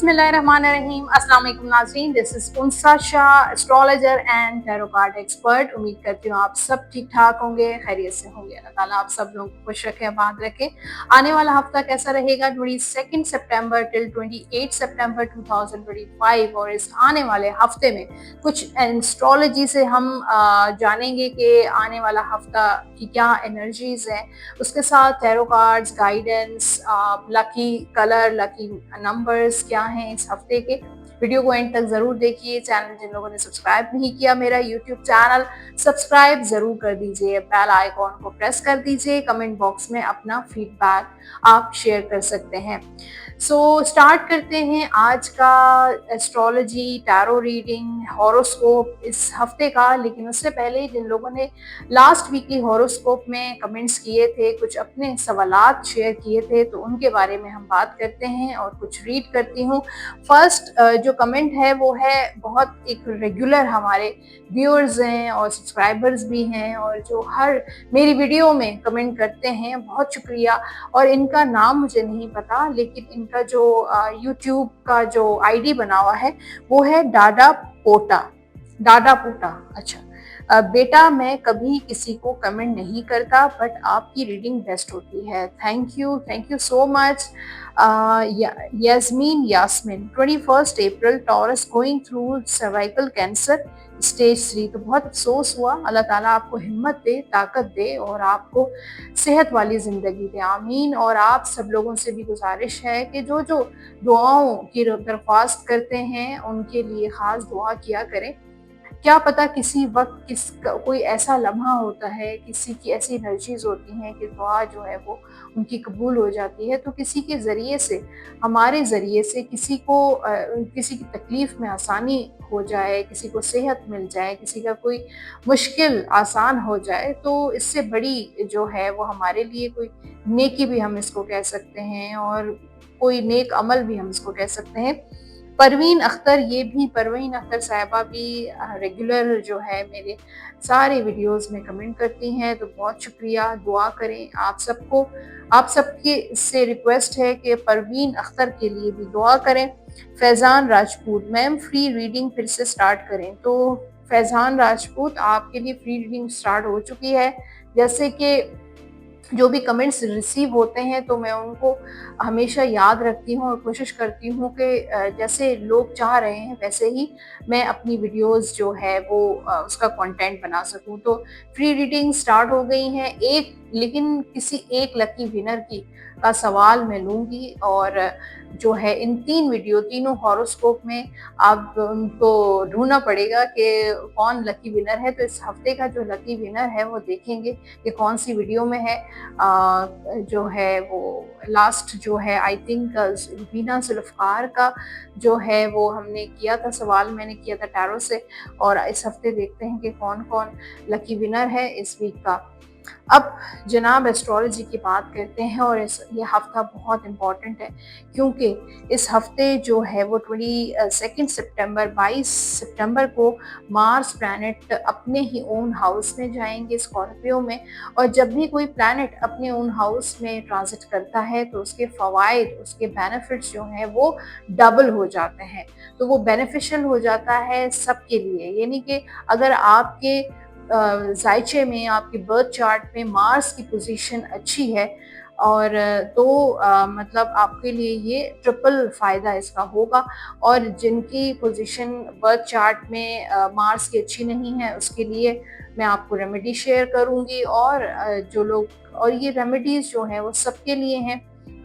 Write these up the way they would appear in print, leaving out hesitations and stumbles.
बिस्मिल्लाहिर्रहमानिर्रहीम। अस्सलाम वालेकुम नाज़रीन, this is Unsa Shah, astrologer and tarot card expert. उम्मीद करती हूँ आप सब ठीक ठाक होंगे, खैरियत से होंगे। अल्लाह ताला आप सब लोगों को खुश रखे, आबाद रखे। आने वाला हफ्ता कैसा रहेगा 22 सितंबर टिल 28 सितंबर 2025, और इस आने वाले हफ्ते में कुछ एस्ट्रोलॉजी से हम जानेंगे कि आने वाला हफ्ता की क्या एनर्जीज हैं। उसके साथ tarot cards, guidance, lucky colour, lucky numbers क्या हैं इस हफ्ते के। वीडियो को एंड तक जरूर देखिए। चैनल जिन लोगों ने सब्सक्राइब नहीं किया, मेरा यूट्यूब चैनल सब्सक्राइब जरूर कर दीजिए, बेल आइकॉन को प्रेस कर दीजिए। कमेंट बॉक्स में अपना फीडबैक आप शेयर कर सकते हैं। स्टार्ट करते हैं आज का एस्ट्रोलॉजी, टैरो रीडिंग, हॉरोस्कोप इस हफ्ते का। लेकिन उससे पहले जिन लोगों ने लास्ट वीकली हॉरोस्कोप में कमेंट्स किए थे, कुछ अपने सवालात शेयर किए थे, तो उनके बारे में हम बात करते हैं और कुछ रीड करती हूँ। फर्स्ट जो कमेंट है वो है, बहुत एक रेगुलर हमारे व्यूअर्स हैं और सब्सक्राइबर्स भी हैं, और जो हर मेरी वीडियो में कमेंट करते हैं, बहुत शुक्रिया। और इनका नाम मुझे नहीं पता, लेकिन इनका जो यूट्यूब का जो आईडी बना हुआ है वो है डाडा पोटा। डाडा पोटा, अच्छा। बेटा, मैं कभी किसी को कमेंट नहीं करता, बट आपकी रीडिंग बेस्ट होती है। Thank you so much. Yasmin 21 April, Taurus, going through cervical cancer stage 3। तो बहुत अफसोस हुआ। अल्लाह ताला आपको हिम्मत दे, ताकत दे और आपको सेहत वाली ज़िंदगी दे, आमीन। और आप सब लोगों से भी गुजारिश है कि जो जो दुआओं की दरख्वास्त करते हैं उनके लिए ख़ास दुआ किया करें। क्या पता किसी वक्त कोई ऐसा लम्हा होता है, किसी की ऐसी एनर्जीज होती हैं कि दुआ जो है वो उनकी कबूल हो जाती है। तो किसी के ज़रिए से, हमारे ज़रिए से किसी को किसी की तकलीफ़ में आसानी हो जाए, किसी को सेहत मिल जाए, किसी का कोई मुश्किल आसान हो जाए, तो इससे बड़ी जो है वो हमारे लिए कोई नेकी भी हम इसको कह सकते हैं, और कोई नेक अमल भी हम इसको कह सकते हैं। परवीन अख्तर साहिबा भी रेगुलर जो है मेरे सारे वीडियोस में कमेंट करती हैं, तो बहुत शुक्रिया। दुआ करें आप सबको, आप सबके से रिक्वेस्ट है कि परवीन अख्तर के लिए भी दुआ करें। Faizan Rajput, ma'am free reading फिर से स्टार्ट करें। तो फैज़ान राजपूत, आपके लिए फ्री रीडिंग स्टार्ट हो चुकी है। जैसे कि जो भी कमेंट्स रिसीव होते हैं तो मैं उनको हमेशा याद रखती हूँ और कोशिश करती हूँ कि जैसे लोग चाह रहे हैं वैसे ही मैं अपनी वीडियोस जो है वो उसका कंटेंट बना सकूँ। तो फ्री रीडिंग स्टार्ट हो गई हैं, लेकिन किसी एक लकी विनर का सवाल मैं लूँगी, और जो है इन तीनों हॉरोस्कोप में अब उनको ढूंढना पड़ेगा कि कौन लकी विनर है। तो इस हफ्ते का जो लकी विनर है वो देखेंगे कि कौन सी वीडियो में है। जो है वो लास्ट जो है, आई थिंक रुबीना जुल्फ़कार का जो है वो हमने किया था सवाल, मैंने किया था टैरो से। और इस हफ्ते देखते हैं कि कौन कौन लकी विनर है इस वीक का। अब जनाब एस्ट्रोलॉजी की बात करते हैं, और ये हफ्ता बहुत इम्पॉर्टेंट है, क्योंकि इस हफ्ते जो है वो 22 सितंबर को मार्स प्लैनेट अपने ही ओन हाउस में जाएंगे, स्कॉर्पियो में। और जब भी कोई प्लैनेट अपने ओन हाउस में ट्रांजिट करता है तो उसके फ़वाइद, उसके बेनिफिट्स जो हैं वो डबल हो जाते हैं। तो वो बेनिफिशियल हो जाता है सबके लिए। यानी कि अगर आपके जायचे में, आपके बर्थ चार्ट में मार्स की पोजीशन अच्छी है, और तो मतलब आपके लिए ये ट्रिपल फ़ायदा इसका होगा। और जिनकी पोजीशन बर्थ चार्ट में मार्स की अच्छी नहीं है, उसके लिए मैं आपको रेमेडी शेयर करूंगी। और जो लोग, और ये रेमेडीज़ जो हैं वो सबके लिए हैं,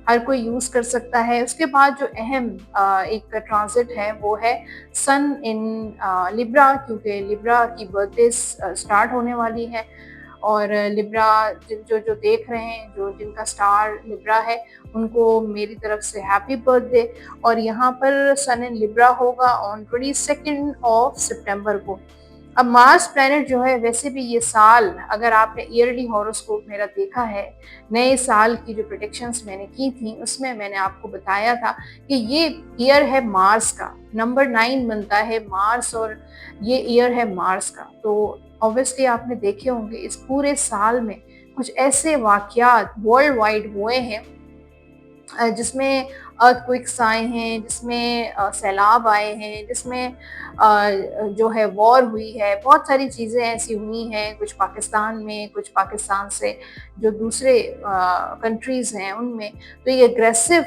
हर कोई यूज़ कर सकता है। उसके बाद जो अहम एक ट्रांजिट है वो है सन इन लिब्रा, क्योंकि लिब्रा की बर्थडे स्टार्ट होने वाली है। और लिब्रा जो जो देख रहे हैं, जो जिनका स्टार लिब्रा है, उनको मेरी तरफ से हैप्पी बर्थडे। और यहाँ पर सन इन लिब्रा होगा ऑन 22 सितंबर को। अब मार्स प्लैनेट जो है, वैसे भी ये साल, अगर आपने ईयरली हॉरोस्कोप मेरा देखा है, नए साल की जो प्रेडिक्शंस मैंने की थी उसमें मैंने आपको बताया था कि ये ईयर है मार्स का, नंबर 9 बनता है मार्स, और ये ईयर है मार्स का। तो ऑब्वियसली आपने देखे होंगे इस पूरे साल में कुछ ऐसे वाकयात वर्ल्ड वाइड हुए हैं जिसमें अर्थक्वेक्स आए हैं, जिसमें सैलाब आए हैं, जिसमें जो है वॉर हुई है, बहुत सारी चीज़ें ऐसी हुई हैं, कुछ पाकिस्तान में, कुछ पाकिस्तान से जो दूसरे कंट्रीज़ हैं उनमें। तो ये एग्रेसिव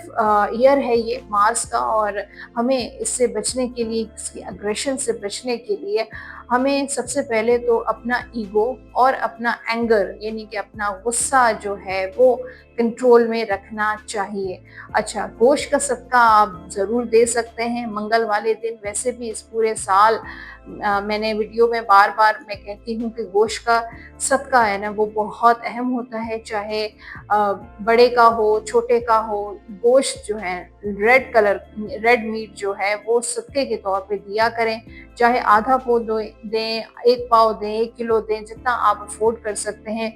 ईयर है ये मार्स का, और हमें इससे बचने के लिए, इसकी अग्रेशन से बचने के लिए हमें सबसे पहले तो अपना ईगो और अपना एंगर यानी कि अपना गुस्सा जो है वो कंट्रोल में रखना चाहिए। अच्छा, गोश्त का सदका आप ज़रूर दे सकते हैं मंगल वाले दिन। वैसे भी इस पूरे साल मैंने वीडियो में बार-बार मैं कहती हूँ कि गोश्त का सदका है ना वो बहुत अहम होता है, चाहे बड़े का हो, छोटे का हो। गोश्त जो है रेड मीट जो है वो सदके के तौर पे दिया करें, चाहे आधा पाव दें, 1 पाव दें, 1 किलो दें, जितना आप अफोर्ड कर सकते हैं।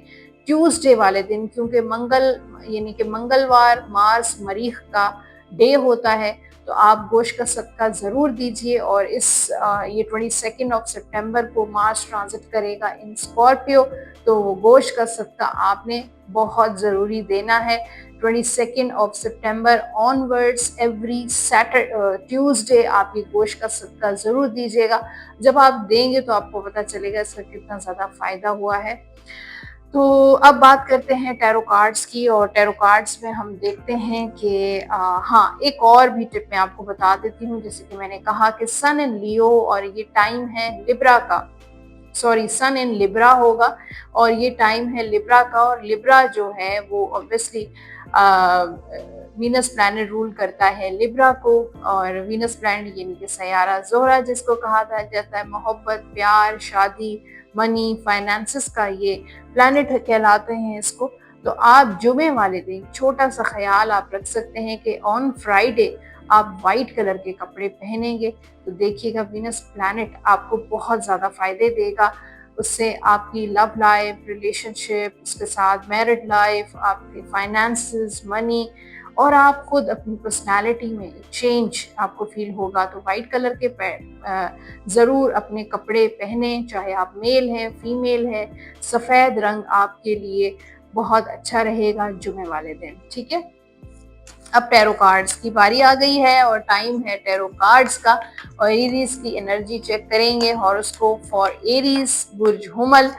ट्यूसडे वाले दिन, क्योंकि मंगल यानी कि मंगलवार मार्स मरीख का डे होता है, तो आप गोश्त का सदका ज़रूर दीजिए। और ये 22 ऑफ सितंबर को मार्स ट्रांजिट करेगा इन स्कॉर्पियो, तो गोश्त का सदका आपने बहुत ज़रूरी देना है। 22 of September onwards every Tuesday आप ये गोश्त का सदका ज़रूर दीजिएगा। जब आप देंगे तो आपको पता चलेगा इसका कितना ज़्यादा फ़ायदा हुआ है। तो अब बात करते हैं टैरो कार्ड्स की, और टैरो कार्ड्स में हम देखते हैं कि हाँ, एक और भी टिप मैं आपको बता देती हूँ। जैसे कि मैंने कहा कि सन इन लियो, और ये टाइम है लिब्रा का, सॉरी सन इन लिब्रा होगा, और ये टाइम है लिब्रा का। और लिब्रा जो है वो ऑब्वियसली वीनस प्लैनेट रूल करता है लिब्रा को, और वीनस प्लैनेट यानी कि सैयारा ज़ोहरा जिसको कहा जाता है मोहब्बत, प्यार, शादी, मनी, फाइनेंसेस का ये प्लैनेट कहलाते हैं इसको। तो आप जुमे वाले दिन छोटा सा ख्याल आप रख सकते हैं कि ऑन फ्राइडे आप वाइट कलर के कपड़े पहनेंगे, तो देखिएगा वीनस प्लैनेट आपको बहुत ज़्यादा फायदे देगा। उससे आपकी लव लाइफ, रिलेशनशिप, उसके साथ मैरिड लाइफ, आपके फाइनेंसेस, मनी, और आप खुद अपनी पर्सनालिटी में चेंज आपको फील होगा। तो वाइट कलर के ज़रूर अपने कपड़े पहने, चाहे आप मेल हैं, फीमेल है। सफ़ेद रंग आपके लिए बहुत अच्छा रहेगा जुमे वाले दिन, ठीक है। अब टैरो कार्ड्स की बारी आ गई है, और टाइम है टैरो कार्ड्स का, और एरीज की एनर्जी चेक करेंगे। हॉरोस्कोप फॉर एरीज, बुर्ज हुमल।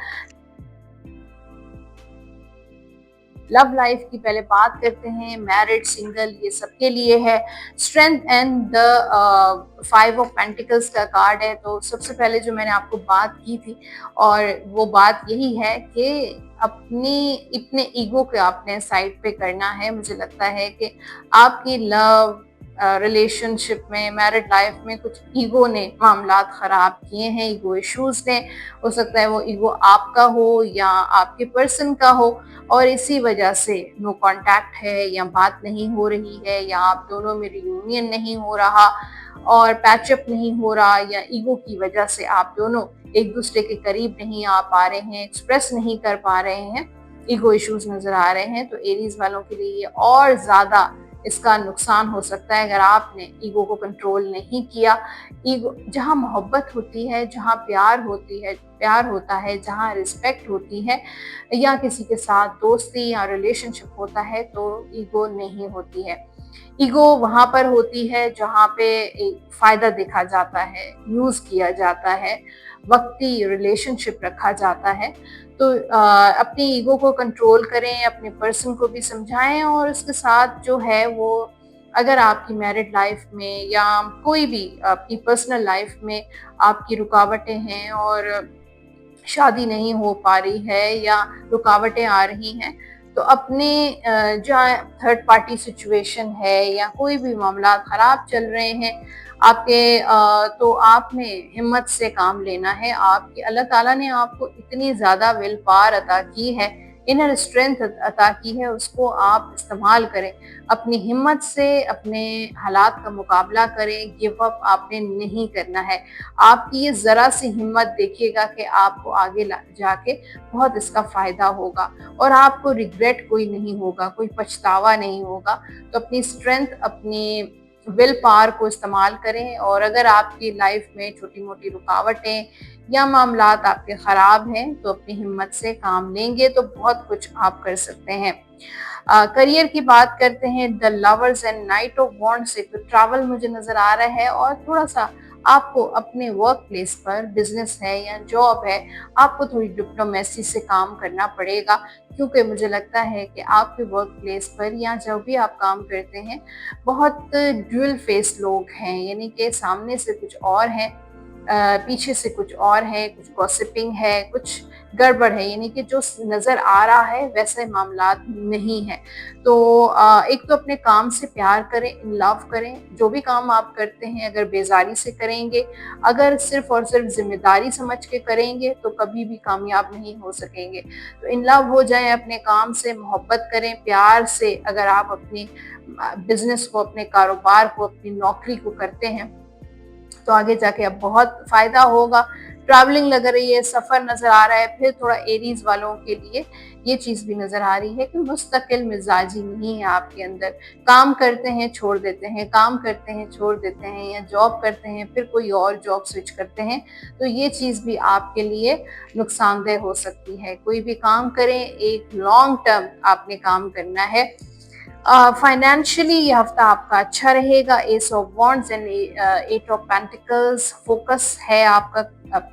लव लाइफ की पहले बात करते हैं, मैरिड, सिंगल, ये सबके लिए है। Strength and the 5 of pentacles का कार्ड है। तो सबसे पहले जो मैंने आपको बात की थी, और वो बात यही है कि अपने ईगो को आपने साइड पे करना है। मुझे लगता है कि आपकी लव रिलेशनशिप में, मैरिड लाइफ में कुछ ईगो ने मामलात ख़राब किए हैं, ईगो इश्यूज ने। हो सकता है वो ईगो आपका हो या आपके पर्सन का हो, और इसी वजह से नो कांटेक्ट है, या बात नहीं हो रही है, या आप दोनों में रियूनियन नहीं हो रहा और पैचअप नहीं हो रहा, या ईगो की वजह से आप दोनों एक दूसरे के करीब नहीं आ पा रहे हैं, एक्सप्रेस नहीं कर पा रहे हैं, ईगो इश्यूज नजर आ रहे हैं। तो एरीज वालों के लिए ये और ज्यादा इसका नुकसान हो सकता है अगर आपने ईगो को कंट्रोल नहीं किया। ईगो, जहाँ मोहब्बत होती है, जहाँ प्यार होता है, जहाँ रिस्पेक्ट होती है, या किसी के साथ दोस्ती या रिलेशनशिप होता है, तो ईगो नहीं होती है। ईगो वहां पर होती है जहाँ पे एक फायदा देखा जाता है, यूज किया जाता है, वक्ती रिलेशनशिप रखा जाता है। तो अपनी ईगो को कंट्रोल करें, अपने पर्सन को भी समझाएं, और उसके साथ जो है वो, अगर आपकी मैरिड लाइफ में या कोई भी अपनी पर्सनल लाइफ में आपकी रुकावटें हैं और शादी नहीं हो पा रही है या रुकावटें आ रही हैं, तो अपने जहाँ थर्ड पार्टी सिचुएशन है या कोई भी मामला खराब चल रहे हैं आपके, तो आपने हिम्मत से काम लेना है। आपकी अल्लाह ताला ने आपको इतनी ज़्यादा विल पावर अता की है, इनर स्ट्रेंथ अता की है, उसको आप इस्तेमाल करें। अपनी हिम्मत से अपने हालात का मुकाबला करें, गिव अप आपने नहीं करना है। आपकी ये ज़रा सी हिम्मत देखिएगा कि आपको आगे जाके बहुत इसका फ़ायदा होगा, और आपको रिग्रेट कोई नहीं होगा, कोई पछतावा नहीं होगा। तो अपनी स्ट्रेंथ, अपनी विल पावर को इस्तेमाल करें। और अगर आपकी लाइफ में छोटी मोटी रुकावटें या मामलात आपके खराब हैं तो अपनी हिम्मत से काम लेंगे तो बहुत कुछ आप कर सकते हैं। करियर की बात करते हैं, the lovers and night of wands से तो ट्रैवल मुझे नजर आ रहा है, और थोड़ा सा आपको अपने वर्क प्लेस पर, बिजनेस है या जॉब है, आपको थोड़ी डिप्लोमेसी से काम करना पड़ेगा, क्योंकि मुझे लगता है कि आपके वर्क प्लेस पर या जब भी आप काम करते हैं बहुत ड्यूल फेस लोग हैं, यानी कि सामने से कुछ और है, पीछे से कुछ और है, कुछ गॉसिपिंग है, कुछ गड़बड़ है, यानी कि जो नजर आ रहा है वैसे मामलात नहीं है। तो एक तो अपने काम से प्यार करें, लव करें। जो भी काम आप करते हैं अगर बेजारी से करेंगे, अगर सिर्फ और सिर्फ जिम्मेदारी समझ के करेंगे तो कभी भी कामयाब नहीं हो सकेंगे। तो इन लव हो जाए, अपने काम से मोहब्बत करें प्यार से। अगर आप अपनी बिजनेस को, अपने कारोबार को, अपनी नौकरी को करते हैं तो आगे जाके अब बहुत फायदा होगा। ट्रैवलिंग लग रही है, सफर नजर आ रहा है। फिर थोड़ा एरीज वालों के लिए ये चीज भी नजर आ रही है कि मुस्तकिल मिजाजी नहीं है आपके अंदर। काम करते हैं छोड़ देते हैं, काम करते हैं छोड़ देते हैं, या जॉब करते हैं फिर कोई और जॉब स्विच करते हैं, तो ये चीज भी आपके लिए नुकसानदेह हो सकती है। कोई भी काम करें, एक लॉन्ग टर्म आपने काम करना है। फाइनेंशियली ये हफ्ता आपका अच्छा रहेगा। Ace of wands and eight of pentacles, focus है आपका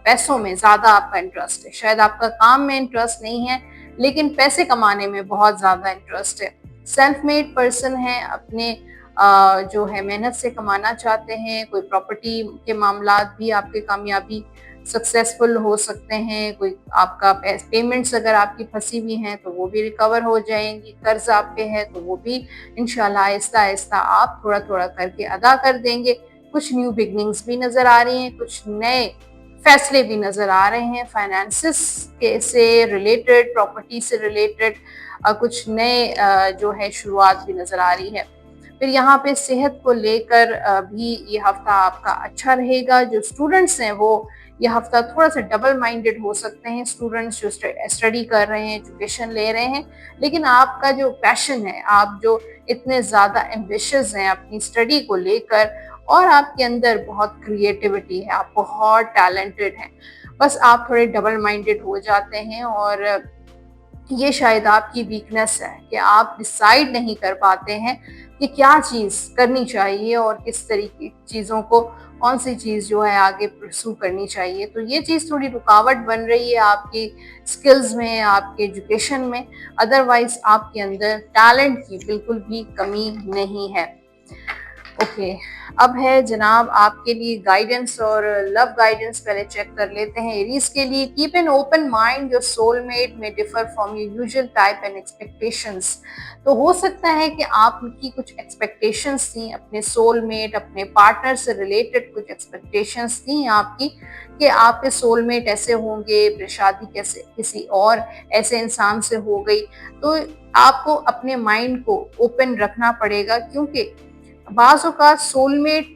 पैसों में, ज्यादा आपका इंटरेस्ट है। शायद आपका काम में इंटरेस्ट नहीं है लेकिन पैसे कमाने में बहुत ज्यादा इंटरेस्ट है। सेल्फ मेड पर्सन है, अपने जो है मेहनत से कमाना चाहते हैं। कोई प्रॉपर्टी के मामलात भी आपके कामयाबी सक्सेसफुल हो सकते हैं। कोई आपका पेमेंट्स अगर आपकी फंसी हुई हैं तो वो भी रिकवर हो जाएंगी। कर्ज आप पे है तो वो भी इंशाल्लाह आहिस्ता आहिस्ता आप थोड़ा थोड़ा करके अदा कर देंगे। कुछ न्यू बिगनिंग्स भी नजर आ रही हैं, कुछ नए फैसले भी नजर आ रहे हैं। फाइनेंसिस के से रिलेटेड, प्रॉपर्टी से रिलेटेड कुछ नए जो है शुरुआत भी नजर आ रही है। फिर यहाँ पे सेहत को लेकर भी ये हफ्ता आपका अच्छा रहेगा। जो स्टूडेंट्स हैं वो ये हफ्ता थोड़ा सा डबल माइंडेड हो सकते हैं। स्टूडेंट्स जो स्टडी कर रहे हैं, एजुकेशन ले रहे हैं, लेकिन आपका जो पैशन है, आप जो इतने ज़्यादा एम्बिशियस हैं अपनी स्टडी को लेकर, और आपके अंदर बहुत क्रिएटिविटी है, आप बहुत टैलेंटेड हैं, बस आप थोड़े डबल माइंडेड हो जाते हैं। और ये शायद आपकी वीकनेस है कि आप डिसाइड नहीं कर पाते हैं कि क्या चीज़ करनी चाहिए और किस तरीके की चीज़ों को, कौन सी चीज़ जो है आगे परसू करनी चाहिए। तो ये चीज़ थोड़ी रुकावट बन रही है आपकी स्किल्स में, आपके एजुकेशन में। अदरवाइज आपके अंदर टैलेंट की बिल्कुल भी कमी नहीं है। ओके, अब है जनाब आपके लिए गाइडेंस और लव गाइडेंस। पहले चेक कर लेते हैं एरीज के लिए। Keep an open mind, your soulmate may differ from your usual type and expectations. तो हो सकता है कि आपकी कुछ एक्सपेक्टेशंस थी अपने सोलमेट, अपने पार्टनर से रिलेटेड कुछ एक्सपेक्टेशंस थी आपकी कि आपके सोलमेट ऐसे होंगे, फिर शादी कैसे किसी और ऐसे इंसान से हो गई। तो आपको अपने माइंड को ओपन रखना पड़ेगा, क्योंकि बाज़ औक़ात सोलमेट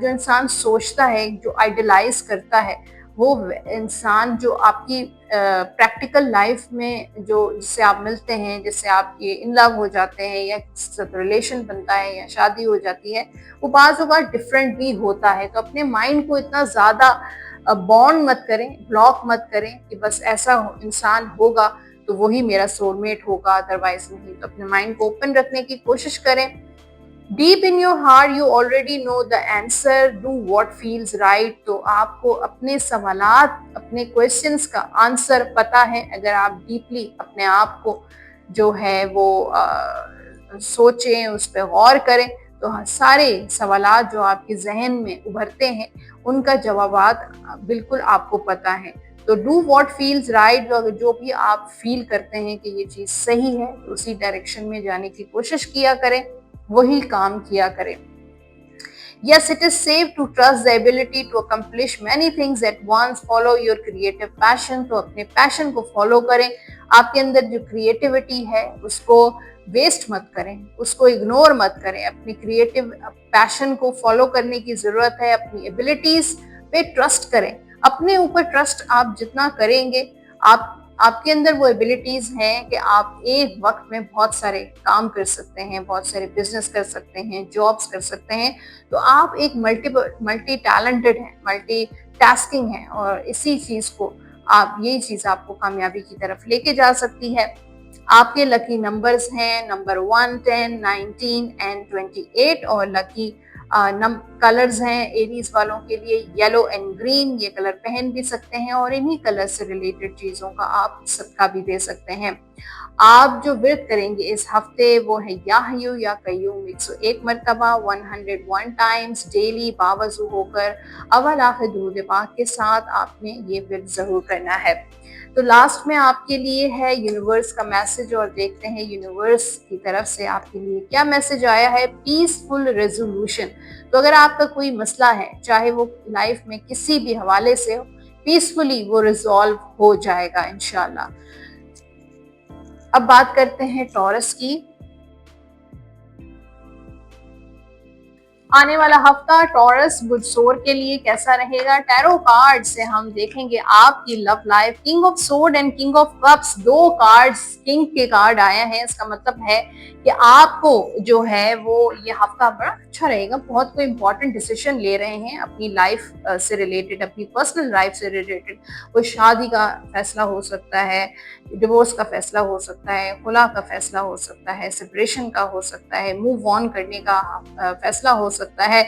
जो इंसान सोचता है, जो आइडलाइज करता है, वो इंसान जो आपकी प्रैक्टिकल लाइफ में जो जिससे आप मिलते हैं, जिससे आप ये इन लव हो जाते हैं या रिलेशन बनता है या शादी हो जाती है, वो बाज़ औक़ात डिफरेंट भी होता है। तो अपने माइंड को इतना ज़्यादा बॉन्ड मत करें, ब्लॉक मत करें कि बस ऐसा इंसान होगा तो वही मेरा सोलमेट होगा, अदरवाइज नहीं। तो अपने माइंड को ओपन रखने की कोशिश करें। Deep in your heart you already know the answer, do what feels right. तो आपको अपने सवालात, अपने क्वेश्चंस का आंसर पता है। अगर आप डीपली अपने आप को जो है वो सोचें, उस पर गौर करें, तो सारे सवालात जो आपके जहन में उभरते हैं उनका जवाबात बिल्कुल आपको पता है। तो डू व्हाट फील्स राइट, जो भी आप फील करते हैं कि ये चीज़ सही है, तो उसी डायरेक्शन में जाने की कोशिश किया करें, वही काम किया करें। Yes, it is safe to trust the ability to accomplish many things at once. Follow your creative passion. तो अपने पैशन को फॉलो करें। आपके अंदर जो क्रिएटिविटी है उसको वेस्ट मत करें, उसको इग्नोर मत करें। अपनी क्रिएटिव पैशन को फॉलो करने की जरूरत है। अपनी एबिलिटीज पे ट्रस्ट करें। अपने ऊपर ट्रस्ट आप जितना करेंगे, आप आपके अंदर वो एबिलिटीज हैं कि आप एक वक्त में बहुत सारे काम कर सकते हैं, बहुत सारे बिजनेस कर सकते हैं, जॉब्स कर सकते हैं। तो आप एक मल्टी टैलेंटेड हैं, मल्टी टास्किंग हैं, और इसी चीज को आप यही चीज आपको कामयाबी की तरफ लेके जा सकती है। आपके लकी नंबर्स हैं नंबर 1, 10, 19 एंड 28, और लकी कलर्स हैं एरीज वालों के लिए येलो एंड ग्रीन। ये कलर पहन भी सकते हैं और इन्हीं कलर से रिलेटेड चीजों का आप सदका भी दे सकते हैं। आप जो व्रत करेंगे इस हफ्ते वो है या हयू या कय्यूम 101 मरतबा 101 टाइम्स डेली बावजू होकर अवल आखिर दुरूद पाक के साथ आपने ये व्रत जरूर करना है। तो लास्ट में आपके लिए है यूनिवर्स का मैसेज, और देखते हैं यूनिवर्स की तरफ से आपके लिए क्या मैसेज आया है। Peaceful resolution. तो अगर आपका कोई मसला है, चाहे वो लाइफ में किसी भी हवाले से हो, पीसफुली वो रिजॉल्व हो जाएगा इंशाल्लाह। अब बात करते हैं टॉरस की। आने वाला हफ्ता टॉरस बुधसोर के लिए कैसा रहेगा। टैरो कार्ड से हम देखेंगे आपकी love life. King of sword and king of cups, दो कार्ड्स किंग के कार्ड आए हैं। इसका मतलब है कि आपको जो है वो ये हफ्ता बड़ा अच्छा रहेगा। बहुत कोई इंपॉर्टेंट डिसीजन ले रहे हैं अपनी लाइफ से रिलेटेड, अपनी पर्सनल लाइफ से रिलेटेड। कोई शादी का फैसला हो सकता है, डिवोर्स का फैसला हो सकता है, खुला का फैसला हो सकता है, सेपरेशन का हो सकता है, मूव ऑन करने का फैसला हो सकता है।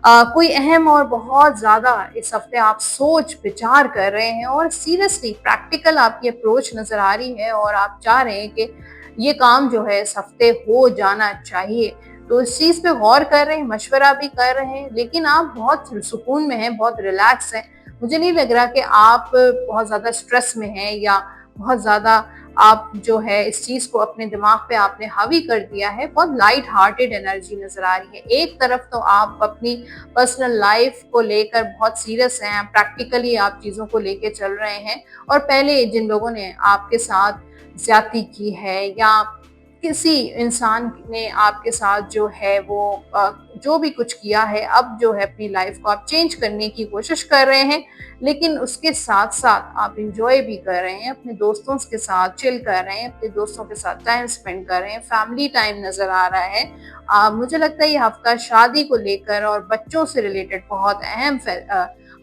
कोई अहम और बहुत ज्यादा इस हफ्ते आप सोच विचार कर रहे हैं और सीरियसली प्रैक्टिकल आपकी अप्रोच नजर आ रही है, और आप चाह रहे हैं कि ये काम जो है इस हफ्ते हो जाना चाहिए। तो इस चीज पे गौर कर रहे हैं, मशवरा भी कर रहे हैं, लेकिन आप बहुत सुकून में हैं, बहुत रिलैक्स हैं। मुझे नहीं लग रहा कि आप बहुत ज्यादा स्ट्रेस में हैं या बहुत ज्यादा आप जो है इस चीज को अपने दिमाग पे आपने हावी कर दिया है। बहुत लाइट हार्टेड एनर्जी नजर आ रही है। एक तरफ तो आप अपनी पर्सनल लाइफ को लेकर बहुत सीरियस हैं, प्रैक्टिकली आप चीजों को लेकर चल रहे हैं, और पहले जिन लोगों ने आपके साथ ज्यादती की है या किसी इंसान ने आपके साथ जो है वो जो भी कुछ किया है, अब जो है अपनी लाइफ को आप चेंज करने की कोशिश कर रहे हैं, लेकिन उसके साथ साथ आप इंजॉय भी कर रहे हैं, अपने दोस्तों के साथ चिल कर रहे हैं, अपने दोस्तों के साथ टाइम स्पेंड कर रहे हैं, फैमिली टाइम नजर आ रहा है। मुझे लगता है ये हफ्ता शादी को लेकर और बच्चों से रिलेटेड बहुत अहम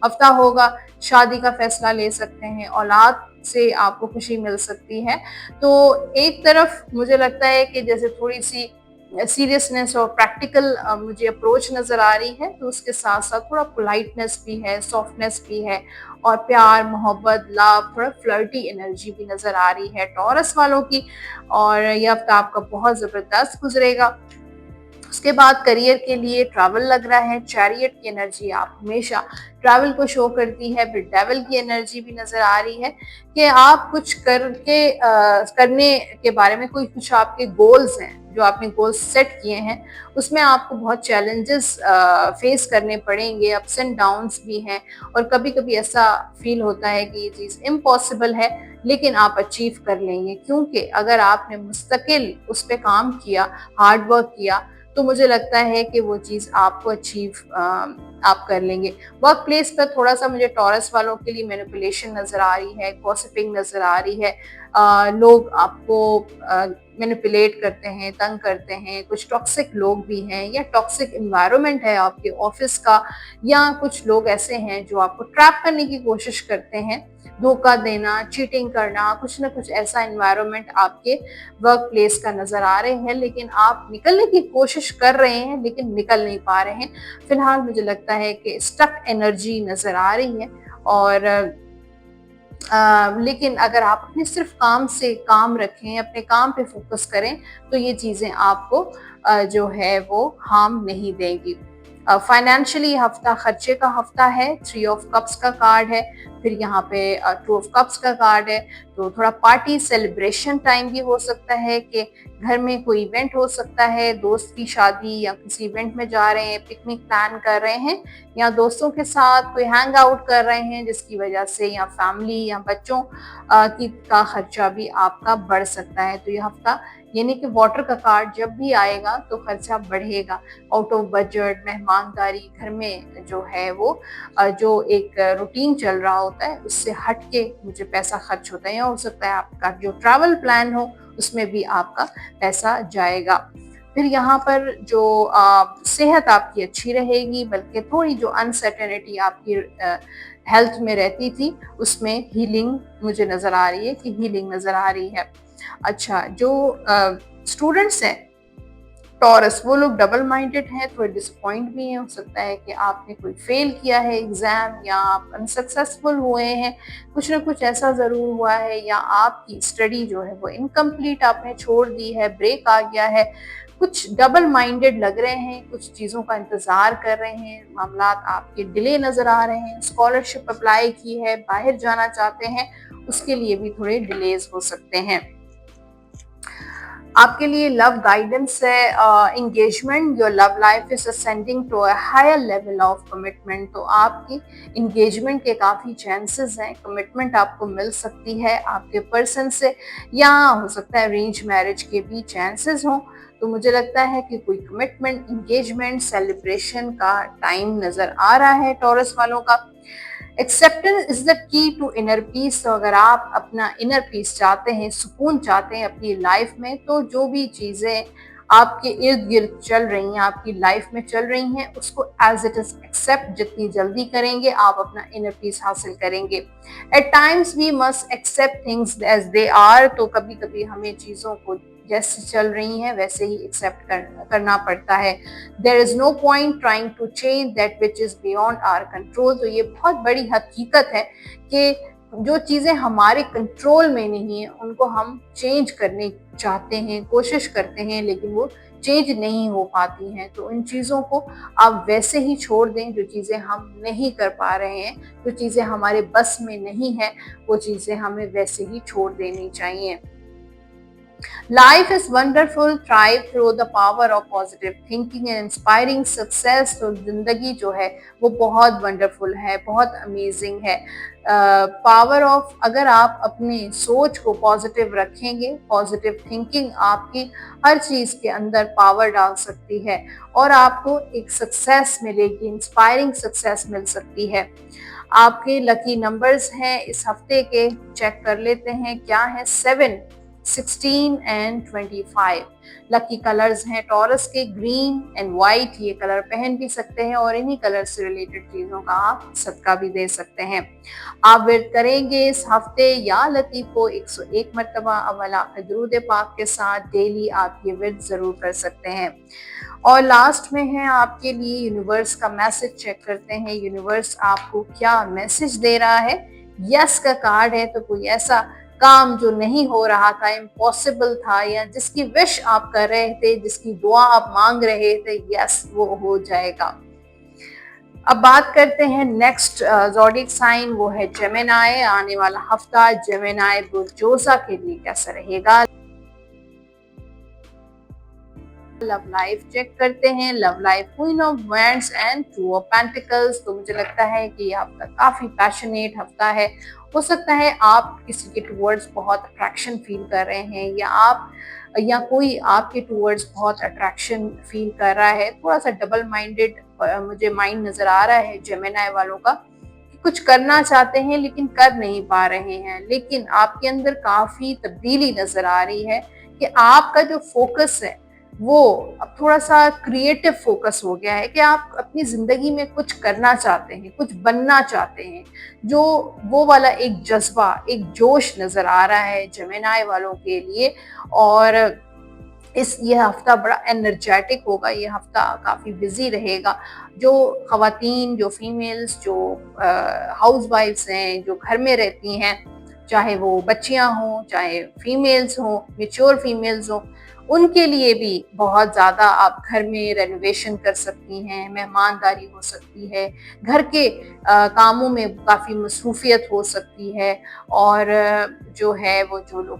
हफ्ता होगा। शादी का फैसला ले सकते हैं, औलाद से आपको खुशी मिल सकती है। तो एक तरफ मुझे लगता है कि जैसे थोड़ी सी सीरियसनेस और प्रैक्टिकल मुझे अप्रोच नजर आ रही है, तो उसके साथ साथ थोड़ा पोलाइटनेस भी है, सॉफ्टनेस भी है, और प्यार, मोहब्बत, लव, थोड़ा फ्लर्टी एनर्जी भी नजर आ रही है टॉरस वालों की। और ये हफ्ता आपका बहुत जबरदस्त गुजरेगा। उसके बाद करियर के लिए ट्रैवल लग रहा है। चैरियट की एनर्जी आप हमेशा ट्रैवल को शो करती है। फिर डेविल की एनर्जी भी नजर आ रही है कि आप कुछ करने के बारे में कोई कुछ आपके गोल्स हैं, जो आपने गोल्स सेट किए हैं, उसमें आपको बहुत चैलेंजेस फेस करने पड़ेंगे, अप्स एंड डाउन्स भी हैं, और कभी कभी ऐसा फील होता है कि ये चीज़ इम्पॉसिबल है, लेकिन आप अचीव कर लेंगे, क्योंकि अगर आपने मुस्तकिल उस पर काम किया, हार्ड वर्क किया, तो मुझे लगता है कि वो चीज़ आपको अचीव आप कर लेंगे। वर्क प्लेस पर थोड़ा सा मुझे टॉरस वालों के लिए मैनिपुलेशन नजर आ रही है, गॉसिपिंग नजर आ रही है। लोग आपको मैनिपुलेट करते हैं, तंग करते हैं। कुछ टॉक्सिक लोग भी हैं, या टॉक्सिक इन्वायरमेंट है आपके ऑफिस का, या कुछ लोग ऐसे हैं जो आपको ट्रैप करने की कोशिश करते हैं, धोखा देना, चीटिंग करना, कुछ ना कुछ ऐसा इन्वायरमेंट आपके वर्क प्लेस का नजर आ रहे हैं। लेकिन आप निकलने की कोशिश कर रहे हैं, लेकिन निकल नहीं पा रहे हैं। फिलहाल मुझे लगता है कि स्टक एनर्जी नजर आ रही है, और लेकिन अगर आप अपने सिर्फ काम से काम रखें, अपने काम पे फोकस करें, तो ये चीजें आपको जो है वो हार्म नहीं देंगी। फाइनेंशियली हफ्ता खर्चे का हफ्ता है। 3 ऑफ कप्स का कार्ड है, फिर यहाँ पे 2 ऑफ कप्स का कार्ड है। तो थोड़ा पार्टी सेलिब्रेशन टाइम भी हो सकता है कि घर में कोई इवेंट हो सकता है, दोस्त की शादी या किसी इवेंट में जा रहे हैं, पिकनिक प्लान कर रहे हैं, या दोस्तों के साथ कोई हैंग आउट कर रहे हैं, जिसकी वजह से या फैमिली या बच्चों का खर्चा भी आपका बढ़ सकता है। तो ये हफ्ता, यानी कि वाटर का कार्ड जब भी आएगा तो खर्चा बढ़ेगा। आउट ऑफ बजट, मेहमानदारी, घर में जो है वो जो एक रूटीन चल रहा होता है उससे हट के मुझे पैसा खर्च होता है, या हो सकता है आपका जो ट्रैवल प्लान हो उसमें भी आपका पैसा जाएगा। फिर यहाँ पर जो सेहत आपकी अच्छी रहेगी, बल्कि थोड़ी जो अनसर्टेनिटी आपकी हेल्थ में रहती थी उसमें हीलिंग मुझे नज़र आ रही है कि हीलिंग नज़र आ रही है। अच्छा, जो स्टूडेंट्स हैं टॉरस, वो लोग डबल माइंडेड हैं, थोड़े डिसअपॉइंट भी हैं। हो सकता है कि आपने कोई फेल किया है एग्जाम, या आप अनसक्सेसफुल हुए हैं, कुछ ना कुछ ऐसा ज़रूर हुआ है, या आपकी स्टडी जो है वो इनकम्प्लीट आपने छोड़ दी है, ब्रेक आ गया है। कुछ डबल माइंडेड लग रहे हैं, कुछ चीज़ों का इंतज़ार कर रहे हैं, मामलात आपके डिले नज़र आ रहे हैं। स्कॉलरशिप अप्लाई की है, बाहर जाना चाहते हैं, उसके लिए भी थोड़े डिलेज हो सकते हैं। आपके लिए लव गाइडेंस है, engagement, your love life is ascending to a higher level of commitment. तो आपकी एंगेजमेंट के काफ़ी चांसेस हैं, कमिटमेंट आपको मिल सकती है आपके पर्सन से, या हो सकता है अरेंज मैरिज के भी चांसेस हों। तो मुझे लगता है कि कोई कमिटमेंट, एंगेजमेंट, सेलिब्रेशन का टाइम नज़र आ रहा है टॉरस वालों का। Acceptance is the key to inner peace. तो अगर आप अपना इनर पीस चाहते हैं, सुकून चाहते हैं अपनी लाइफ में, तो जो भी चीज़ें आपके इर्द गिर्द चल रही हैं, आपकी लाइफ में चल रही हैं, उसको एज इट इज एक्सेप्ट जितनी जल्दी करेंगे आप अपना इनर पीस हासिल करेंगे। At times we must accept things as they are. तो कभी कभी हमें चीज़ों को जैसे चल रही हैं वैसे ही एक्सेप्ट करना पड़ता है। There is no point trying to change that which is beyond our control. तो ये बहुत बड़ी हकीकत है कि जो चीज़ें हमारे कंट्रोल में नहीं है उनको हम चेंज करने चाहते हैं, कोशिश करते हैं, लेकिन वो चेंज नहीं हो पाती हैं। तो इन चीज़ों को आप वैसे ही छोड़ दें, जो चीज़ें हम नहीं कर पा रहे हैं, जो चीज़ें हमारे बस में नहीं है, वो चीज़ें हमें वैसे ही छोड़ देनी चाहिए। Life is wonderful, thrive through the power of positive thinking and inspiring success. तो जिंदगी जो है वो बहुत वंडरफुल है, बहुत अमेजिंग है। पावर ऑफ, अगर आप अपनी सोच को पॉजिटिव रखेंगे, पॉजिटिव थिंकिंग आपकी हर चीज़ के अंदर पावर डाल सकती है और आपको एक सक्सेस मिलेगी, इंस्पायरिंग सक्सेस मिल सकती है। आपके लकी नंबर्स हैं इस हफ्ते के, चेक कर लेते हैं क्या है। 7, 16 एंड 25। लकी कलर्स हैं टॉरस के ग्रीन एंड वाइट, ये कलर पहन भी सकते हैं और इन्हीं कलर से रिलेटेड चीज़ों का आप सदका भी दे सकते हैं। आप विर्द करेंगे इस हफ्ते या लतीफ़ को 101 मरतबा अवला दुरूद पाक के साथ। डेली आप ये विर्द ज़रूर कर सकते हैं। और लास्ट में है आपके लिए यूनिवर्स का मैसेज, चेक करते हैं यूनिवर्स आपको क्या मैसेज दे रहा है। यस का कार्ड है, तो कोई ऐसा काम जो नहीं हो रहा था, इम्पॉसिबल था, या जिसकी विश आप कर रहे थे, जिसकी दुआ आप मांग रहे थे, यस वो हो जाएगा। अब बात करते हैं नेक्स्ट ज़ोडिएक साइन, वो है जेमिनी। आने वाला हफ्ता जेमिनी बुर्जोसा के लिए कैसा रहेगा। लव लाइफ चेक करते हैं। Love life queen of wands and two of pentacles. तो मुझे लगता है कि ये आपका काफी पैशनेट हफ्ता है। हो सकता है आप किसी के टूवर्ड्स बहुत अट्रैक्शन फील कर रहे हैं, या कोई आपके टूवर्ड्स बहुत अट्रैक्शन फील कर रहा है। थोड़ा सा डबल माइंडेड मुझे माइंड नजर आ रहा है जेमिनी वालों का, कि कुछ करना चाहते हैं लेकिन कर नहीं पा रहे हैं। लेकिन आपके अंदर काफी तब्दीली नजर आ रही है कि आपका जो फोकस है वो अब थोड़ा सा क्रिएटिव फोकस हो गया है, कि आप अपनी जिंदगी में कुछ करना चाहते हैं, कुछ बनना चाहते हैं। जो वो वाला एक जज्बा, एक जोश नजर आ रहा है जेमिनी वालों के लिए। और ये हफ्ता बड़ा एनर्जेटिक होगा, ये हफ्ता काफ़ी बिजी रहेगा। जो ख़वातीन, जो फीमेल्स, जो हाउस वाइफ्स हैं, जो घर में रहती हैं, चाहे वो बच्चियां हों, चाहे फीमेल्स हों, मेच्योर फीमेल्स हों, उनके लिए भी बहुत ज़्यादा आप घर में रेनोवेशन कर सकती हैं, मेहमानदारी हो सकती है, घर के कामों में काफ़ी मसरूफियत हो सकती है। और जो है वो जो लोग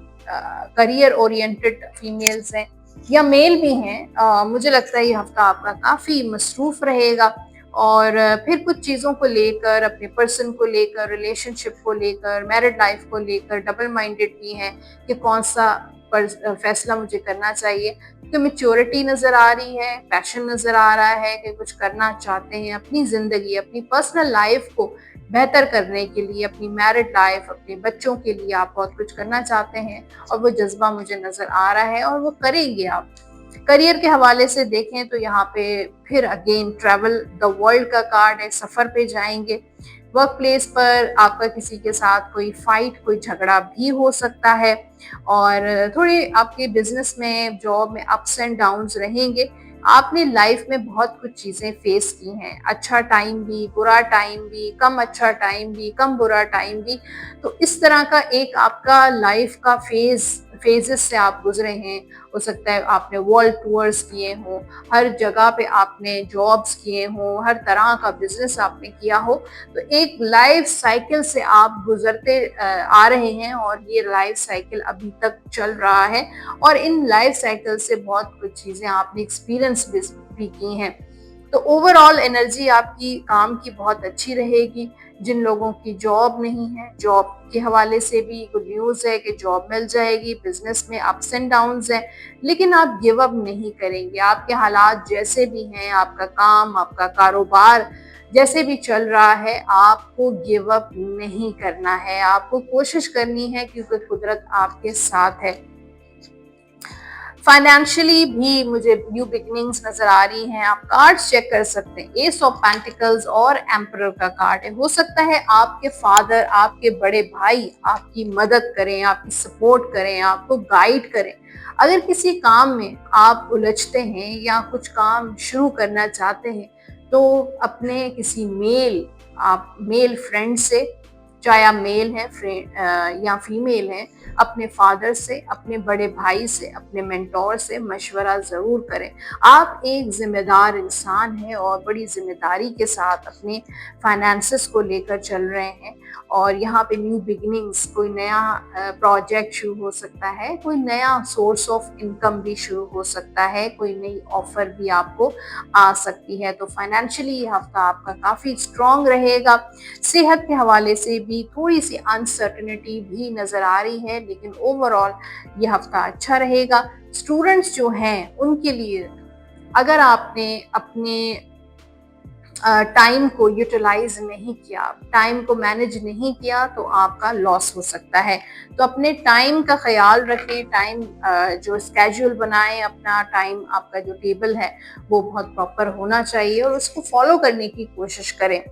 करियर ओरिएंटेड फीमेल्स हैं या मेल भी हैं, मुझे लगता है ये हफ्ता आपका काफ़ी मसरूफ़ रहेगा। और फिर कुछ चीज़ों को लेकर, अपने पर्सन को लेकर, रिलेशनशिप को लेकर, मैरिड लाइफ को लेकर डबल माइंडेड भी हैं कि कौन सा फैसला मुझे करना चाहिए। तो मैच्योरिटी नज़र आ रही है, पैशन नज़र आ रहा है कि कुछ करना चाहते हैं, अपनी ज़िंदगी, अपनी पर्सनल लाइफ को बेहतर करने के लिए, अपनी मैरिड लाइफ, अपने बच्चों के लिए आप बहुत कुछ करना चाहते हैं और वो जज्बा मुझे नजर आ रहा है और वो करेंगे आप। करियर के हवाले से देखें तो यहाँ पे फिर अगेन ट्रैवल द वर्ल्ड का कार्ड है, सफर पे जाएंगे। वर्क प्लेस पर आपका किसी के साथ कोई फाइट, कोई झगड़ा भी हो सकता है और थोड़ी आपके बिजनेस में, जॉब में अप्स एंड डाउन्स रहेंगे। आपने लाइफ में बहुत कुछ चीजें फेस की हैं, अच्छा टाइम भी, बुरा टाइम भी, कम अच्छा टाइम भी, कम बुरा टाइम भी। तो इस तरह का एक आपका लाइफ का फेजेस से आप गुजरे हैं। हो सकता है आपने वर्ल्ड टूर्स किए हों, हर जगह पे आपने जॉब्स किए हों, हर तरह का बिजनेस आपने किया हो। तो एक लाइफ साइकिल से आप गुजरते आ रहे हैं और ये लाइफ साइकिल अभी तक चल रहा है और इन लाइफ साइकिल से बहुत कुछ चीजें आपने एक्सपीरियंस भी की हैं। तो ओवरऑल एनर्जी आपकी काम की बहुत अच्छी रहेगी। जिन लोगों की जॉब नहीं है, जॉब के हवाले से भी गुड न्यूज है कि जॉब मिल जाएगी। बिजनेस में अप्स एंड डाउन्स है, लेकिन आप गिव अप नहीं करेंगे। आपके हालात जैसे भी हैं, आपका काम, आपका कारोबार जैसे भी चल रहा है, आपको गिव अप नहीं करना है, आपको कोशिश करनी है क्योंकि कुदरत आपके साथ है। फाइनेंशियली भी मुझे न्यू बिगनिंग्स नजर आ रही हैं। आप कार्ड्स चेक कर सकते हैं, एस ऑफ पेंटिकल्स और एम्परर का कार्ड है। हो सकता है आपके फादर, आपके बड़े भाई आपकी मदद करें, आपकी सपोर्ट करें, आपको गाइड करें। अगर किसी काम में आप उलझते हैं या कुछ काम शुरू करना चाहते हैं तो अपने किसी मेल फ्रेंड से, चाहे आप मेल हैं फ्रेंड या फीमेल हैं, अपने फादर से, अपने बड़े भाई से, अपने मेंटोर से मशवरा जरूर करें। आप एक जिम्मेदार इंसान हैं और बड़ी जिम्मेदारी के साथ अपने फाइनेंसेस को लेकर चल रहे हैं और यहाँ पे न्यू बिगिनिंग्स, कोई नया प्रोजेक्ट शुरू हो सकता है, कोई नया सोर्स ऑफ इनकम भी शुरू हो सकता है, कोई नई ऑफर भी आपको आ सकती है। तो फाइनेंशियली ये हफ्ता आपका काफी स्ट्रांग रहेगा। सेहत के हवाले से भी थोड़ी सी अनसर्टेनिटी भी नजर आ रही है, लेकिन ओवरऑल ये हफ्ता अच्छा रहेगा। स्टूडेंट्स जो हैं उनके लिए अगर आपने अपने टाइम को यूटिलाइज नहीं किया, टाइम को मैनेज नहीं किया तो आपका लॉस हो सकता है। तो अपने टाइम का ख्याल रखें, टाइम जो स्केड्यूल बनाएं, अपना टाइम, आपका जो टेबल है वो बहुत प्रॉपर होना चाहिए और उसको फॉलो करने की कोशिश करें।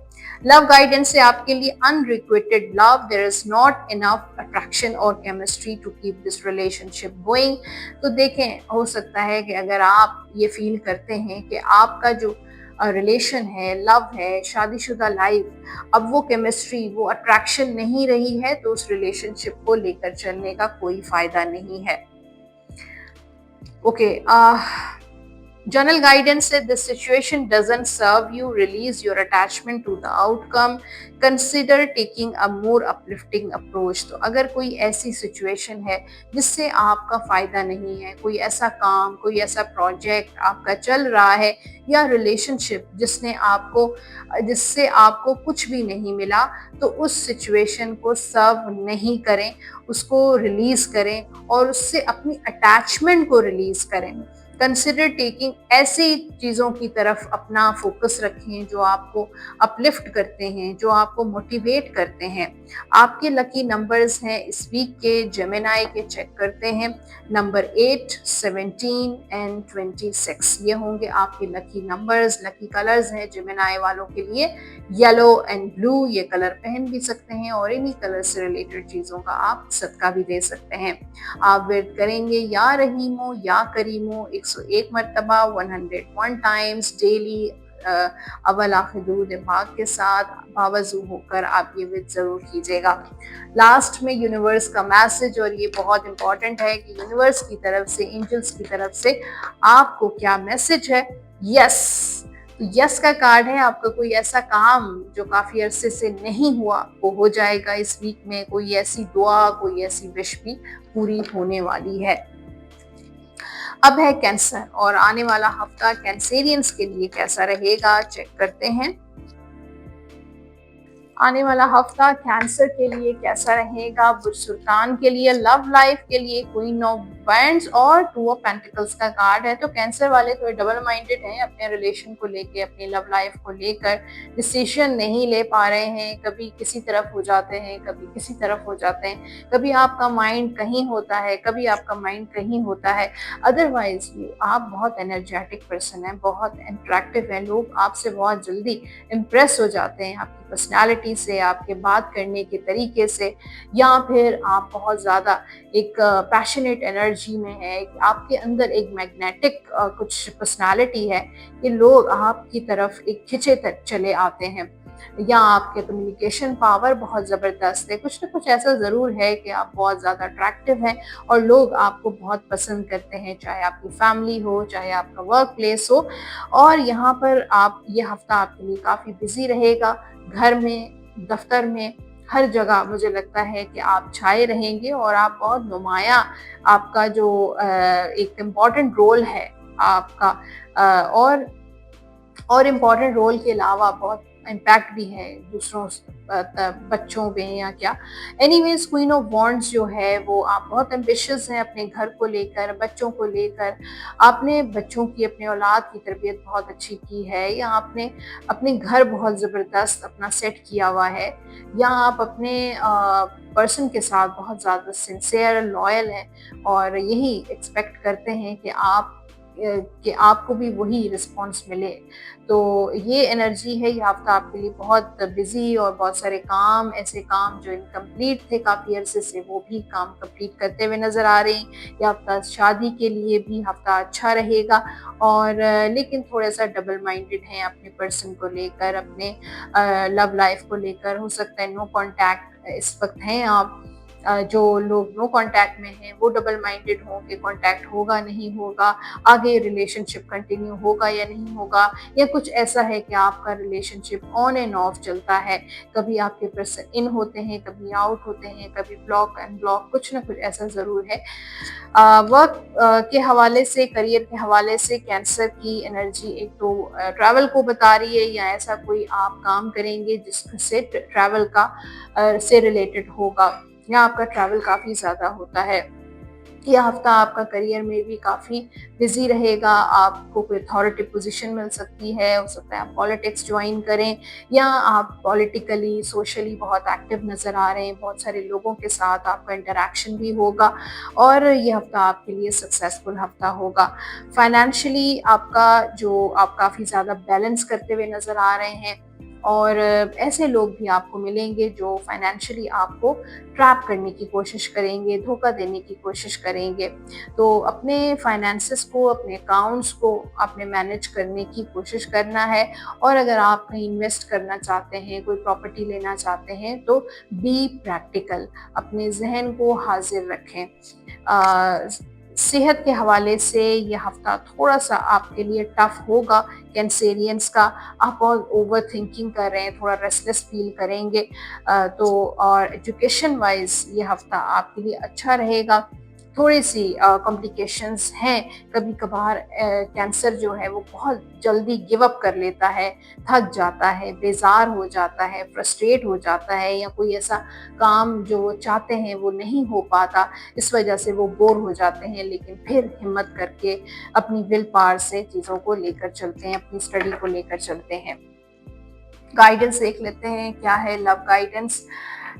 लव गाइडेंस से आपके लिए unrequited love, there is not enough attraction और chemistry to keep this relationship going. तो देखें, हो सकता है कि अगर आप ये फील करते हैं कि आपका जो रिलेशन है, लव है, शादीशुदा लाइफ, अब वो केमिस्ट्री, वो अट्रैक्शन नहीं रही है, तो उस रिलेशनशिप को लेकर चलने का कोई फायदा नहीं है। Okay, Journal guidance said this situation doesn't serve you. Release your attachment to the outcome. Consider taking a more uplifting approach. तो अगर कोई ऐसी सिचुएशन है जिससे आपका फायदा नहीं है, कोई ऐसा काम, कोई ऐसा प्रोजेक्ट आपका चल रहा है या रिलेशनशिप जिससे आपको कुछ भी नहीं मिला, तो उस सिचुएशन को सर्व नहीं करें, उसको रिलीज करें और उससे अपनी अटैचमेंट को रिलीज करें। कंसिडर टेकिंग, ऐसी चीज़ों की तरफ अपना फोकस रखें जो आपको अपलिफ्ट करते हैं, जो आपको मोटिवेट करते हैं। आपके लकी नंबर्स हैं इस वीक के, जेमिनाई के चेक करते हैं, नंबर 8, 17 एंड 26। ये होंगे आपके लकी नंबर्स। लकी कलर्स हैं जेमिनाई वालों के लिए येलो एंड ब्लू, ये कलर पहन भी सकते हैं और इन्हीं कलर से रिलेटेड चीज़ों का आप सदका भी दे सकते हैं। आप विर्द करेंगे या रहीमो या करीमो 101 मरतबा 101 टाइम्स डेली अवल आखिर दुरूद पाक के साथ बावजू होकर आप ये विद जरूर कीजिएगा। लास्ट में यूनिवर्स का मैसेज, और ये बहुत इंपॉर्टेंट है कि यूनिवर्स की तरफ से, एंजल्स की तरफ से आपको क्या मैसेज है। यस, तो यस का कार्ड है। आपका कोई ऐसा काम जो काफी अरसे से नहीं हुआ वो हो जाएगा इस वीक में। कोई ऐसी दुआ, कोई ऐसी विश भी पूरी होने वाली है। अब है कैंसर, और आने वाला हफ्ता कैंसेरियंस के लिए कैसा रहेगा चेक करते हैं। आने वाला हफ्ता कैंसर के लिए कैसा रहेगा। बुर्ज सुल्तान के लिए लव लाइफ के लिए क्वीन ऑफ वैंड्स और टू ऑफ पेंटिकल्स का कार्ड है। तो कैंसर वाले थोड़े डबल माइंडेड हैं अपने रिलेशन को लेके, अपनी लव लाइफ को लेकर डिसीजन नहीं ले पा रहे हैं, कभी किसी तरफ हो जाते हैं, कभी किसी तरफ हो जाते हैं, कभी आपका माइंड कहीं होता है, कभी आपका माइंड कहीं होता है। अदरवाइज आप बहुत एनर्जेटिक पर्सन हैं, बहुत अट्रैक्टिव हैं, लोग आपसे बहुत जल्दी इम्प्रेस हो जाते हैं आपकी पर्सनालिटी से, आपके बात करने के तरीके से, या फिर आप बहुत ज़्यादा एक पैशनेट एनर्जी में है, आपके अंदर एक मैग्नेटिक कुछ पर्सनालिटी है कि लोग आपकी तरफ एक खिंचे तक चले आते हैं, या आपके कम्युनिकेशन पावर बहुत ज़बरदस्त है। कुछ ना कुछ ऐसा ज़रूर है कि आप बहुत ज़्यादा अट्रैक्टिव हैं और लोग आपको बहुत पसंद करते हैं, चाहे आपकी फैमिली हो, चाहे आपका वर्क प्लेस हो। और यहाँ पर आप ये हफ्ता आपके लिए काफ़ी बिजी रहेगा, घर में, दफ्तर में, हर जगह मुझे लगता है कि आप छाए रहेंगे और आप बहुत नुमाया, आपका जो एक इम्पॉर्टेंट रोल है आपका, और इम्पॉर्टेंट रोल के अलावा बहुत इम्पैक्ट भी है दूसरों बच्चों में या क्या। एनीवेज, क्वीन ऑफ वॉन्ड्स जो है वो आप बहुत एम्बिशियस हैं अपने घर को लेकर, बच्चों को लेकर। आपने बच्चों की, अपने औलाद की तरबियत बहुत अच्छी की है, या आपने अपने घर बहुत ज़बरदस्त अपना सेट किया हुआ है, या आप अपने पर्सन के साथ बहुत ज़्यादा सिंसियर लॉयल हैं और यही एक्सपेक्ट करते हैं कि आपको भी वही रिस्पॉन्स मिले। तो ये एनर्जी है, ये हफ्ता आपके लिए बहुत बिजी, और बहुत सारे काम, ऐसे काम जो इनकम्प्लीट थे काफ़ी अरसे से, वो भी काम कंप्लीट करते हुए नज़र आ रहे हैं। ये हफ्ता शादी के लिए भी हफ्ता अच्छा रहेगा, और लेकिन थोड़ा सा डबल माइंडेड हैं अपने पर्सन को लेकर, अपने लव लाइफ को लेकर। हो सकता है नो कांटेक्ट इस वक्त हैं आप, जो लोग नो कांटेक्ट में हैं वो डबल माइंडेड हों कि कांटेक्ट होगा नहीं होगा, आगे रिलेशनशिप कंटिन्यू होगा या नहीं होगा, या कुछ ऐसा है कि आपका रिलेशनशिप ऑन एंड ऑफ चलता है, कभी आपके पर्सन इन होते हैं, कभी आउट होते हैं, कभी ब्लॉक एंड ब्लॉक, कुछ ना कुछ ऐसा ज़रूर है। वर्क के हवाले से, करियर के हवाले से कैंसर की एनर्जी एक तो ट्रैवल को बता रही है, या ऐसा कोई आप काम करेंगे जिससे ट्रैवल का से रिलेटेड होगा, या आपका ट्रैवल काफ़ी ज़्यादा होता है। यह हफ्ता आपका करियर में भी काफ़ी बिजी रहेगा, आपको कोई अथॉरिटी पोजीशन मिल सकती है, हो सकता है आप पॉलिटिक्स ज्वाइन करें, या आप पॉलिटिकली, सोशली बहुत एक्टिव नज़र आ रहे हैं, बहुत सारे लोगों के साथ आपका इंटरेक्शन भी होगा, और ये हफ्ता आपके लिए सक्सेसफुल हफ्ता होगा। फाइनेंशियली आप काफ़ी ज़्यादा बैलेंस करते हुए नज़र आ रहे हैं, और ऐसे लोग भी आपको मिलेंगे जो फाइनेंशियली आपको ट्रैप करने की कोशिश करेंगे, धोखा देने की कोशिश करेंगे। तो अपने फाइनेंसेस को, अपने अकाउंट्स को आपने मैनेज करने की कोशिश करना है, और अगर आप कहीं इन्वेस्ट करना चाहते हैं, कोई प्रॉपर्टी लेना चाहते हैं, तो बी प्रैक्टिकल, अपने जहन को हाजिर रखें। सेहत के हवाले से ये हफ्ता थोड़ा सा आपके लिए टफ होगा कैंसेरियंस का। आप बहुत ओवर थिंकिंग कर रहे हैं, थोड़ा रेस्टलेस फील करेंगे। और एजुकेशन वाइज ये हफ्ता आपके लिए अच्छा रहेगा। थोड़ी सी कॉम्प्लिकेशंस हैं, कभी कभार कैंसर जो है वो बहुत जल्दी गिव अप कर लेता है, थक जाता है, बेजार हो जाता है, फ्रस्ट्रेट हो जाता है, या कोई ऐसा काम जो वो चाहते हैं वो नहीं हो पाता, इस वजह से वो बोर हो जाते हैं, लेकिन फिर हिम्मत करके अपनी विल पावर से चीज़ों को लेकर चलते हैं, अपनी स्टडी को लेकर चलते हैं। गाइडेंस देख लेते हैं क्या है love guidance.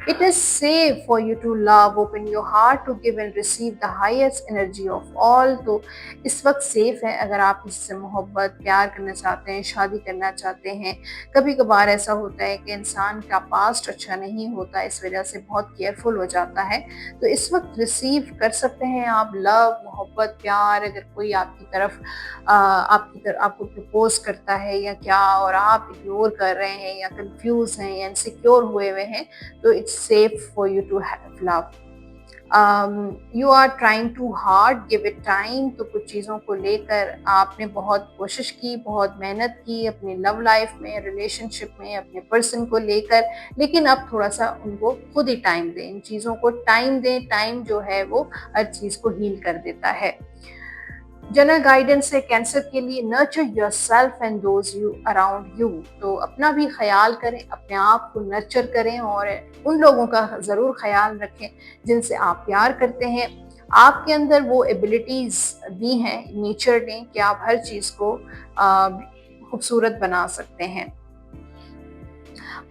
It is safe for you to love, open your heart to give and receive the highest energy of all। तो इस वक्त सेफ है अगर आप इससे मोहब्बत, प्यार करना चाहते हैं, शादी करना चाहते हैं। कभी कभार ऐसा होता है कि इंसान का पास्ट अच्छा नहीं होता, इस वजह से बहुत केयरफुल हो जाता है। तो इस वक्त रिसीव कर सकते हैं आप लव, मोहब्बत, प्यार। अगर कोई आपको प्रपोज करता है या क्या, और आप इग्नोर कर रहे हैं, या कंफ्यूज हैं, या इनसिक्योर हुए हुए हैं, तो it's safe for you to have love। You are trying too hard, give it time। तो कुछ चीज़ों को लेकर आपने बहुत कोशिश की, बहुत मेहनत की अपनी लव लाइफ में, रिलेशनशिप में, अपने पर्सन को लेकर, लेकिन अब थोड़ा सा उनको खुद ही टाइम दें, इन चीज़ों को टाइम दें। टाइम जो है वो हर चीज़ को हील कर देता है। जनरल गाइडेंस है कैंसर के लिए, nurture yourself and those you around you. तो अपना भी ख्याल करें, अपने आप को नर्चर करें, और उन लोगों का ज़रूर ख्याल रखें जिनसे आप प्यार करते हैं। आपके अंदर वो एबिलिटीज दी हैं नेचर ने कि आप हर चीज को खूबसूरत बना सकते हैं।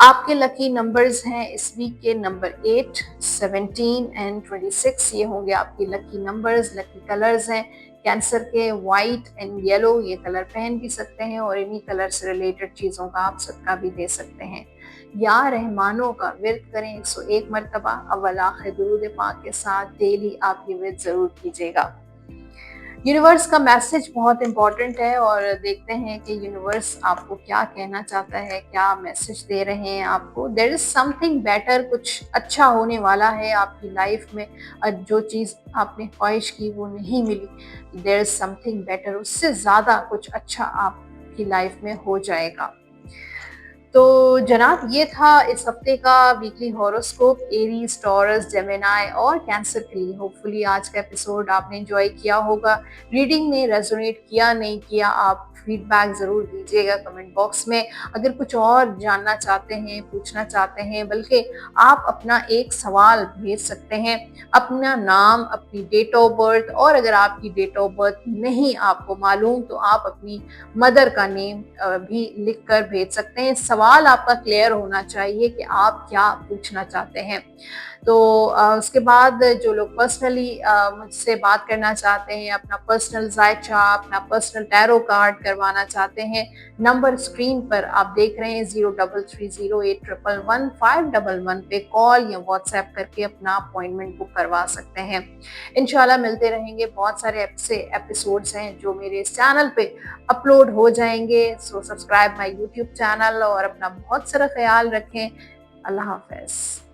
आपके लकी नंबर्स हैं इस वीक के नंबर 8, 17 एंड 26। ये होंगे आपके लकी नंबर्स। लकी कलर्स हैं कैंसर के वाइट एंड येलो, ये कलर पहन भी सकते हैं और इन्हीं कलर से रिलेटेड चीजों का आप सदका भी दे सकते हैं। या रहमानों का विर्द करें 101 मरतबा अव्वल आखिर दुरूद पाक के साथ डेली आप ये विर्द जरूर कीजिएगा। यूनिवर्स का मैसेज बहुत इंपॉर्टेंट है और देखते हैं कि यूनिवर्स आपको क्या कहना चाहता है, क्या मैसेज दे रहे हैं आपको। देयर इज समथिंग बेटर, कुछ अच्छा होने वाला है आपकी लाइफ में। और जो चीज़ आपने ख्वाहिश की वो नहीं मिली, देयर इज समथिंग बेटर, उससे ज़्यादा कुछ अच्छा आपकी लाइफ में हो जाएगा। तो जनाब ये था इस हफ्ते का weekly horoscope Aries, taurus, Gemini और कैंसर के लिए। होपफुली आज का एपिसोड आपने एंजॉय किया होगा। रीडिंग ने रेजोनेट किया नहीं किया, आप फीडबैक ज़रूर दीजिएगा कमेंट बॉक्स में। अगर कुछ और जानना चाहते हैं, पूछना चाहते हैं, बल्कि आप अपना एक सवाल भेज सकते हैं, अपना नाम, अपनी डेट ऑफ बर्थ, और अगर आपकी डेट ऑफ बर्थ नहीं आपको मालूम तो आप अपनी मदर का नेम भी लिख कर भेज सकते हैं। सवाल आपका क्लियर होना चाहिए कि आप क्या पूछना चाहते हैं। तो उसके बाद जो लोग पर्सनली मुझसे बात करना चाहते हैं, अपना पर्सनल जायचा, अपना पर्सनल टैरो कार्ड करवाना चाहते हैं, नंबर स्क्रीन पर आप देख रहे हैं 033081111511 पे कॉल या व्हाट्सएप करके अपना अपॉइंटमेंट बुक करवा सकते हैं। इंशाल्लाह मिलते रहेंगे। बहुत सारे ऐसे एपिसोड्स हैं जो मेरे इस चैनल पे अपलोड हो जाएंगे। So subscribe my YouTube channel और अपना बहुत सारा ख्याल रखें। अल्लाह हाफ़िज़।